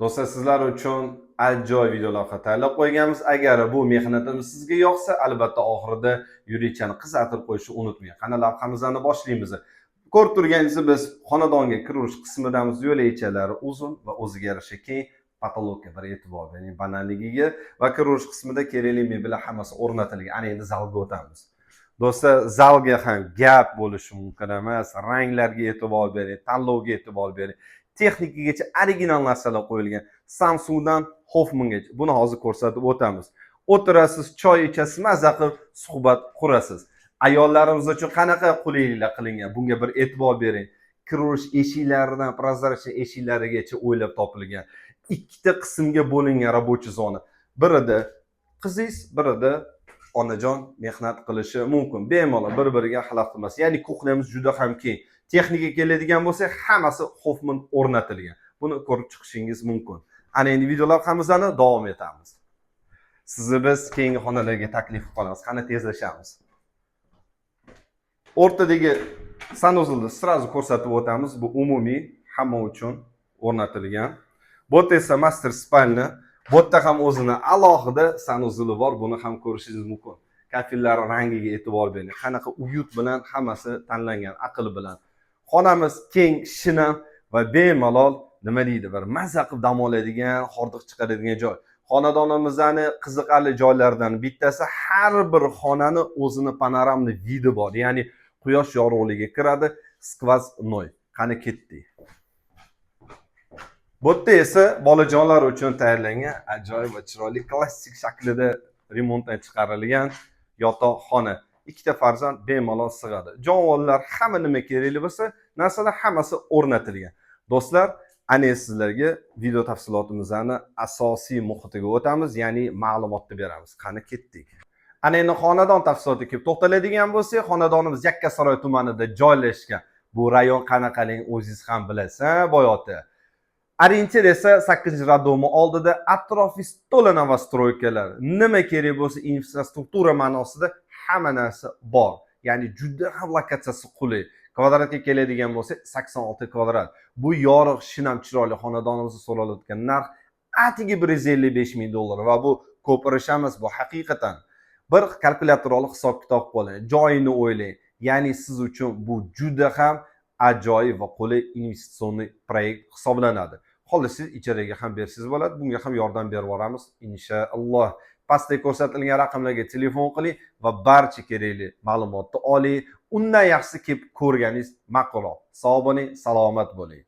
Do'stlar, sizlar uchun ajoyib videolavha tayyorlab qo'yganmiz. Agar bu mehnatimiz sizga yoqsa, albatta oxirida yuringchani qizartirib qo'yishni unutmang. Qani lavhamizni boshlaymiz. Ko'rib turganingizdek, biz xonadonga kirish qismidamiz. Yo'lakchalari uzun va o'ziga yarasha keng. Patologga bir e'tibor bering, bananligiga va kirish qismida kerakli mebellar hammasi o'rnatilgan. Ana endi zalga o'tamiz. Do'stlar, zalga ham gap bo'lishi mumkin emas. Ranglarga e'tibor bering, tanlovga e'tibor bering. Texnikagacha original narsalar qo'yilgan. Samsungdan Hoffmangacha. Buni hozir ko'rsatib o'tamiz. O'tirasiz, choy ichasiz, maza qilib suhbat qurasiz. Ayollarimiz uchun qanaqa qulayliklar qilingan? Bunga bir e'tibor bering. Kirish eshiklaridan prozorcha eshiklarigacha o'ylab topilgan. Ikkita qismga bo'lingan рабочий zona. Birida qizingiz, birida onajon mehnat qilishi mumkin. Bemalol bir-biriga xalaqit qilmas. Ya'ni kuxnyamiz juda ham keng. Texnika keladigan bo'lsa, hammasi Hoffman o'rnatilgan. Buni ko'rib chiqishingiz mumkin. Ana endi videolavhamizni davom etamiz. Sizni biz keyingi xonalarga taklif qilib qolamiz. Qani tezlashamiz. O'rtadagi sanuzulni sirazu ko'rsatib o'tamiz. Bu umumiy hamma uchun o'rnatilgan. Bu yerda esa master spalni. Bu yerda ham o'zini alohida sanuzuli bor. Buni ham ko'rishingiz mumkin. Kafillar rangiga e'tibor bering. Qanaqa uyut bilan hammasi tanlangan, aql bilan. Xonamiz keng, shinam va bemalol nima deydi, bir maza qilib dam oladigan, hordiq chiqaradigan joy. Xonadonimizning qiziqarli joylaridan bittasi, har bir xonani o'zini panoramli vidi bor. Ya'ni quyosh yorug'ligiga kiradi, skvoznoy. Qani ketdik. Bu yerda esa bolajonlar uchun tayyorlangan ajoyib va chiroyli klassik shaklida remontdan chiqarilgan yotoqxona. Ikkita farzand bemalol sig'adi. Jonivorlar hamma nima kerakli bo'lsa, narsalar hammasi o'rnatilgan. Do'stlar, ana sizlarga video tafsilotimizning asosiy muhitiga o'tamiz, ya'ni ma'lumotni beramiz. Qani ketdik. Ana endi xonadon tafsilotiga kelib to'xtaladigan bo'lsak, xonadonimiz Yakkasaroy tumanida joylashgan. Bu rayon qanaqaligini o'zingiz ham bilasiz, boyoti. Orientir esa 8-raddomi oldida atrofingiz to'la novostroykalar. Nima kerak bo'lsa, infrastruktura ma'nosida hamma narsa bor. Ya'ni juda ham lokatsiyasi qulay. Kvadratga keladigan bo'lsa 86 kvadrat. Bu yorug', shinam, chiroyli xonadonimizni so'ralayotgan narx atigi $155,000 va bu ko'pirish emas, bu haqiqatan. Bir kalkulyator olib hisob-kitob qiling, joyini o'ylang. Ya'ni siz uchun bu juda ham ajoyib va qulay investitsion proyekt hisoblanadi. Xolos siz ijaraga ham bersangiz bo'ladi, bunga ham yordam berib boramiz inshaalloh. Pastda ko'rsatilgan raqamlarga telefon qiling va barcha kerakli ma'lumotni oling. Undan yaxshisi kelib ko'rganingiz ma'qulroq. Sog' bo'ling, salomat bo'ling.